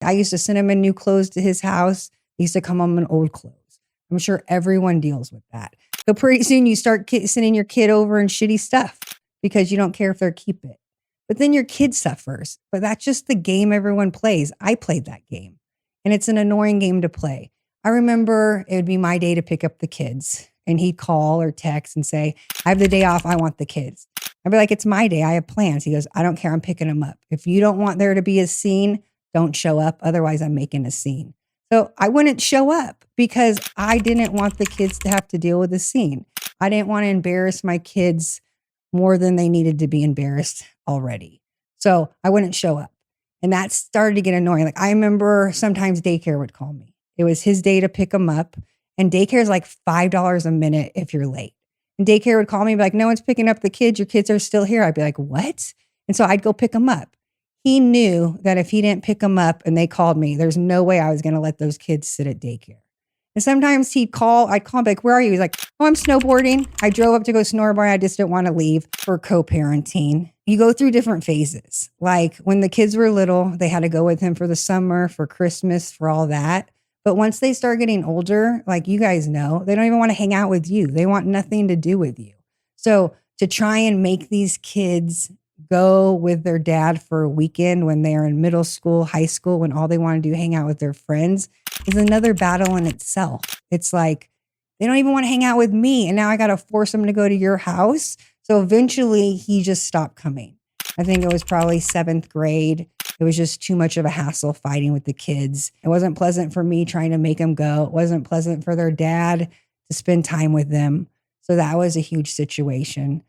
I used to send him in new clothes to his house. He used to come home in old clothes. I'm sure everyone deals with that. So pretty soon you start sending your kid over in shitty stuff because you don't care if they'll keep it. But then your kid suffers. But that's just the game everyone plays. I played that game. And it's an annoying game to play. I remember it would be my day to pick up the kids. And he'd call or text and say, I have the day off. I want the kids. I'd be like, it's my day. I have plans. He goes, I don't care. I'm picking them up. If you don't want there to be a scene, don't show up. Otherwise, I'm making a scene. So I wouldn't show up because I didn't want the kids to have to deal with a scene. I didn't want to embarrass my kids more than they needed to be embarrassed already. So I wouldn't show up. And that started to get annoying. Like I remember sometimes daycare would call me. It was his day to pick them up. And daycare is like $5 a minute if you're late. And daycare would call me and be like, no one's picking up the kids. Your kids are still here. I'd be like, what? And so I'd go pick them up. He knew that if he didn't pick them up and they called me, there's no way I was going to let those kids sit at daycare. And sometimes I'd call him, like, where are you? He's like, oh, I'm snowboarding. I drove up to go snowboard. I just didn't want to leave for co-parenting. You go through different phases. Like when the kids were little, they had to go with him for the summer, for Christmas, for all that. But once they start getting older, like you guys know, they don't even want to hang out with you. They want nothing to do with you. So to try and make these kids go with their dad for a weekend when they're in middle school, high school, when all they want to do hang out with their friends is another battle in itself. It's like, they don't even want to hang out with me. And now I got to force them to go to your house. So eventually he just stopped coming. I think it was probably 7th grade. It was just too much of a hassle fighting with the kids. It wasn't pleasant for me trying to make them go. It wasn't pleasant for their dad to spend time with them. So that was a huge situation.